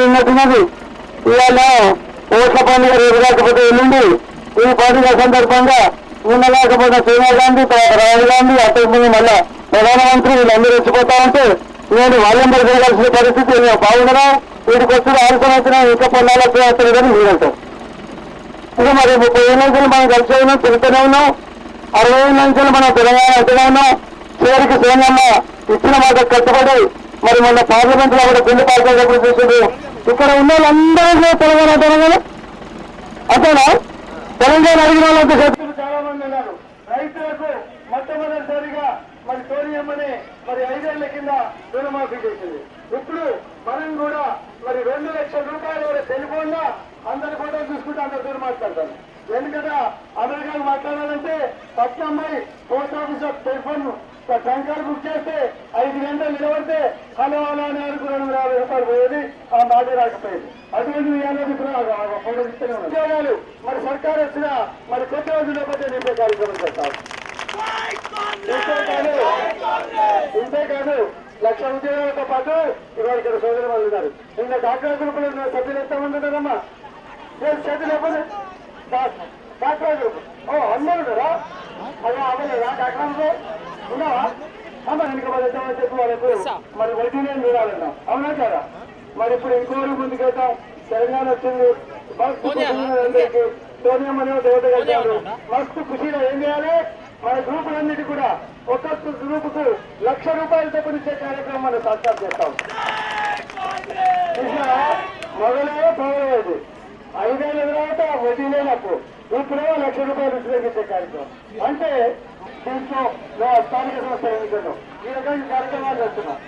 ఉన్నట్టున్నది. ఇవాళ ఓట్ల పండుగ రేపు కాకపోతే ఎల్లుండి ఈ పండుగ సందర్భంగా నిన్న లేకపోతే సోనియా గాంధీ, తర్వాత రాహుల్ గాంధీ, అంతకుముందు మళ్ళా ప్రధానమంత్రి వీళ్ళందరూ వచ్చిపోతా ఉంటే నేను వాళ్ళందరూ తిరగాల్సిన పరిస్థితి బాగుండరా వీటికి వచ్చి 6 సంవత్సరాలు ఇంకా పొన్నాలకు వస్తుంది కానీ మీరంటారు. ఇక మరి 30 ఏళ్ళ నుంచి మనం కలిసి ఉన్నాం, తిరుగుతూనే ఉన్నాం. 60 ఏళ్ళ నుంచి మనం తెలంగాణ అంటూనే ఉన్నాం. చివరికి సోనియమ్మ ఇచ్చిన మాట కట్టుబడి మరి మొన్న పార్లమెంట్ లో కూడా గుండె పాల్గొనేటప్పుడు చూసింది. ఇక్కడ ఉన్న వాళ్ళందరూ తెలంగాణ అంతేనా? తెలంగాణ అడిగిన వాళ్ళంతా శత్రులు చాలా మంది ఉన్నారు. రైతులకు మొట్టమొదటిసారిగా మరి సోనియమ్మని మరి 5 ఏళ్ల కింద రుణమాఫీ చేసింది. ఇప్పుడు మనం కూడా మరి 2 లక్షల రూపాయలు టెలిఫోన్లో అందరి ఫోటో చూసుకుంటే అందరు దూరం మాట్లాడతారు. ఎందుకంటే అమెరికాకు మాట్లాడాలంటే ఫస్ట్ అమ్మాయి పోస్ట్ ఆఫీస్ టెలిఫోన్ టంకాలు బుక్ చేస్తే 5 గంటలు నిలబడితే హలో హలో అని అనుకు 250 రూపాయలు పోయేది, ఆ మాట రాకపోయేది. అటువంటి ఫోటో ఇస్తూనే ఉద్యోగాలు మరి సర్కారు వచ్చిన మరి కొత్త రోజుల్లో పోతే నింపే కార్యక్రమం చేస్తారు. ఇంతేకాదు 1,00,000 ఉద్యోగాలతో పాటు ఇవాళ ఇక్కడ సోదరులు వాళ్ళు ఉన్నారు. నిన్న డాక్టర్ గ్రూపులు సభ్యులు ఎంతమంది చేతులు చెప్పండి. డాక్టర్ గ్రూప్ అందరూ ఉన్నారా? అలా అవ్వలేదా? డాక్టర్ ఉన్నావా? అమ్మ వెనుక మరి ఎంతమంది చెప్పి వాళ్ళకు మరి వైద్యులను చూడాలన్నా అవునా కదా? మరి ఇప్పుడు ఇంకోరు ముందుకెళ్తాం. తెలంగాణ వచ్చింది, సోనియమ్మని దేవత కలిపారు. మస్తు ఖుషీలో ఏం చేయాలి? మన గ్రూపులన్నిటి కూడా ఒక్కొక్క గ్రూపుకు 1,00,000 రూపాయలు తప్పనిచ్చే కార్యక్రమం మనం సాక్షాత్ చేస్తాం. మొదలే పోలేదు 5 ఏళ్ళ తర్వాత వడ్డీ లేనప్పుడు ఇప్పుడేమో 1,00,000 రూపాయలు విశ్లేషించే కార్యక్రమం. అంటే దీంట్లో స్థానిక సంస్థ ఎన్నికల్లో ఈ రకమైన కార్యక్రమాలు చేస్తున్నాం.